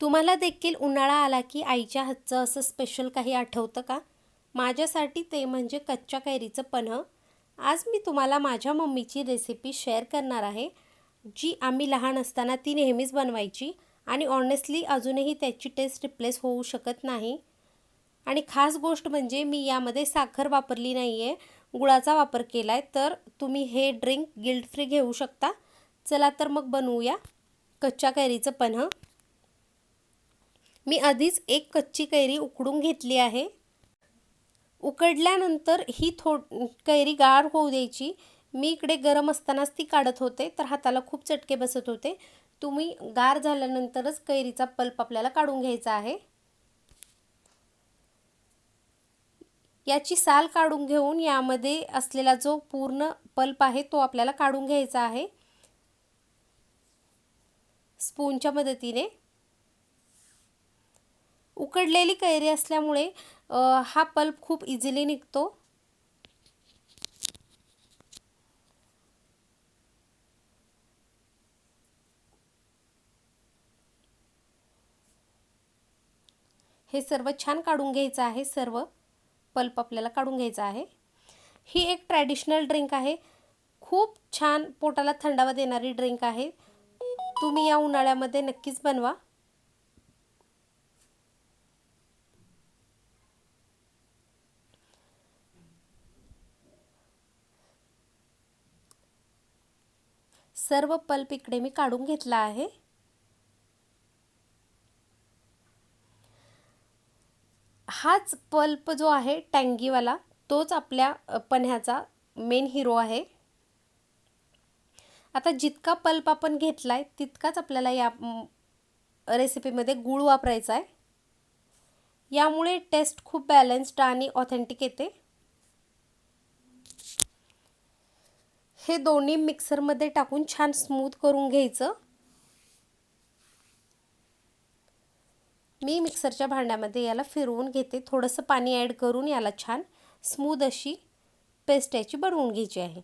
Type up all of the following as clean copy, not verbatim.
तुम्हाला देखील उन्हाळा आला की आईच्या हातचं असं स्पेशल काही आठवतं का? माझ्यासाठी ते म्हणजे कच्च्या कैरीचं पन्हं. आज मी तुम्हाला माझ्या मम्मीची रेसिपी शेअर करणार आहे, जी आम्ही लहान असताना ती नेहमीच बनवायची आणि ऑनेस्टली अजूनही त्याची टेस्ट रिप्लेस होऊ शकत नाही. आणि खास गोष्ट म्हणजे मी यामध्ये साखर वापरली नाही आहे, गुळाचा वापर केला आहे. तर तुम्ही हे ड्रिंक गिल्ट फ्री घेऊ शकता. चला तर मग बनवूया कच्च्या कैरीचं पन्हं. मी आधीच एक कच्ची कैरी उकडून घेतली आहे. उकडल्यानंतर ही कैरी गार होऊ द्यायची. मी इकडे गरम असतानाच ती काढत होते, तर हाताला खूप चटके बसत होते. तुम्ही गार झाल्यानंतरच कैरीचा पल्प आपल्याला काढून घ्यायचा आहे. याची साल काढून घेऊन यामध्ये असलेला जो पूर्ण पल्प आहे तो आपल्याला काढून घ्यायचा आहे स्पूनच्या मदतीने. उकडलेली कैरी असल्यामुळे हा पल्प खूप इझिली निघतो. हे सर्व छान काढून घ्यायचं आहे. सर्व पल्प आपल्याला काढून घ्यायचा आहे. ही एक ट्रॅडिशनल ड्रिंक आहे. खूप छान पोटाला थंडावा देणारी ड्रिंक आहे. तुम्ही या उन्हाळ्यामध्ये नक्कीच बनवा. सर्व पल्प इकडे मी काढून घेतला आहे. हाच पल्प जो आहे टँगीवाला, तोच आपल्या पन्ह्याचा मेन हिरो आहे. आता जितका पल्प आपण घेतलाय तितकाच आपल्याला या रेसिपीमध्ये गूळ वापरायचा आहे. यामुळे टेस्ट खूप बॅलन्स्ड आणि ऑथेंटिक येते. हे दोन्ही मिक्सरमध्ये टाकून छान स्मूथ करून घ्यायचं. मी मिक्सरच्या भांड्यामध्ये याला फिरवून घेते. थोडंसं पाणी ॲड करून याला छान स्मूथ अशी पेस्ट याची बनवून घ्यायची आहे.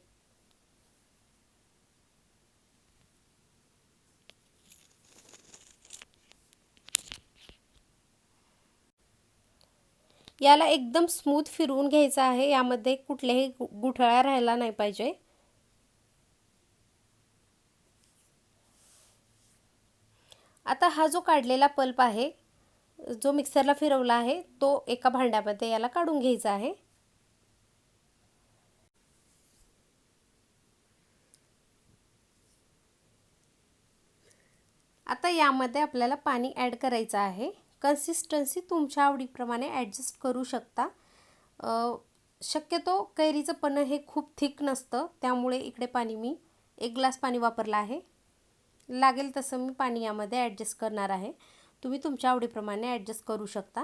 याला एकदम स्मूथ फिरवून घ्यायचं आहे. यामध्ये कुठल्याही गुठळ्या राहायला नाही पाहिजे. आता हा जो काढलेला पल्प आहे, जो मिक्सरला फिरवला आहे, तो एका भांड्यामध्ये याला काढून घ्यायचा आहे. आता यामध्ये आपल्याला पाणी ॲड करायचं आहे. कन्सिस्टन्सी तुमच्या आवडीप्रमाणे ॲडजस्ट करू शकता. शक्यतो कैरीचं पन्हं हे खूप थिक नसतं, त्यामुळे इकडे पाणी मी 1 ग्लास पाणी वापरला आहे. लागेल तसं मी पाणी यामध्ये ॲडजस्ट करणार आहे. तुम्ही तुमच्या आवडीप्रमाणे ॲडजस्ट करू शकता.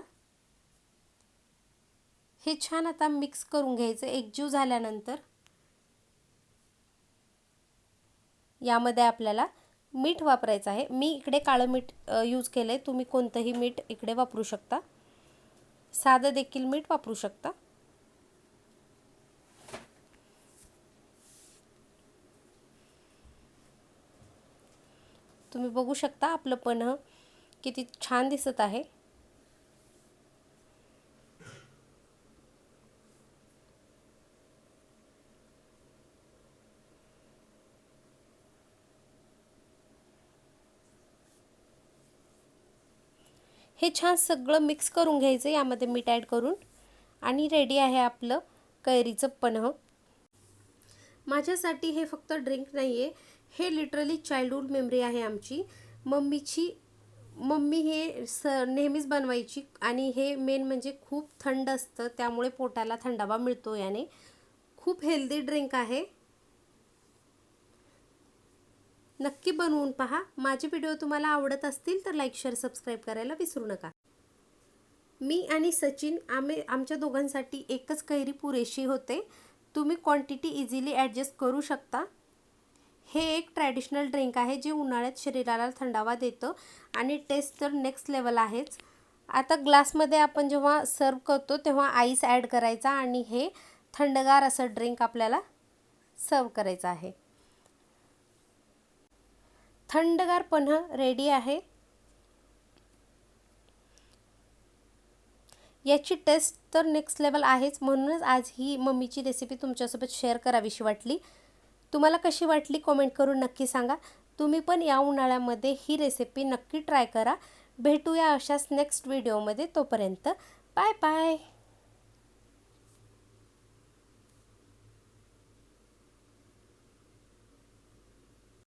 हे छान आता मिक्स करून घ्यायचं. एकजीव झाल्यानंतर यामध्ये आपल्याला मीठ वापरायचं आहे. मी इकडे काळं मीठ यूज केलं आहे. तुम्ही कोणतंही मीठ इकडे वापरू शकता. साधं देखील मीठ वापरू शकता. तुम्ही बघू शकता आपलं पन्हं किती छान दिसत आहे. हे छान सगळं मिक्स करून घ्यायचं यामध्ये मीठ ॲड करून आणि रेडी आहे आपलं कैरीचं पन्हं. माझ्यासाठी हे फक्त ड्रिंक नाही आहे, हे लिटरली चाइल्डहूड मेमरी आहे आमची. मम्मी हे नेहमीच बनवायची आणि हे मेन म्हणजे खूप थंड असतं, त्यामुळे पोटाला थंडावा मिळतो याने. खूप हेल्दी ड्रिंक आहे. नक्की बनवून पहा. माझे व्हिडिओ तुम्हाला आवडत असतील तर लाईक, शेअर, सबस्क्राईब करायला विसरू नका. मी आणि सचिन आमच्या दोघांसाठी एकच कैरी पुरेशी होते. तुम्ही क्वांटिटी इझिली ॲडजस्ट करू शकता. हे एक ट्रॅडिशनल ड्रिंक आहे जे उन्हाळ्यात शरीराला थंडावा देतं आणि टेस्ट तर नेक्स्ट लेवल आहेच. आता ग्लासमध्ये आपण जेव्हा सर्व करतो तेव्हा आईस ॲड करायचा आणि हे थंडगार असं ड्रिंक आपल्याला सर्व करायचं आहे. थंडगार पन्हं रेडी आहे. याची टेस्ट तर नेक्स्ट लेवल आहेच, म्हणूनच आज ही मम्मीची रेसिपी तुमच्यासोबत शेअर करावीशी वाटली। तुम्हाला कशी वाटली कमेंट करून नक्की सांगा। तुम्ही पण या उन्हाळ्यामध्ये ही रेसिपी नक्की ट्राय करा। भेटूया अशाच नेक्स्ट व्हिडिओमध्ये, तोपर्यंत बाय बाय।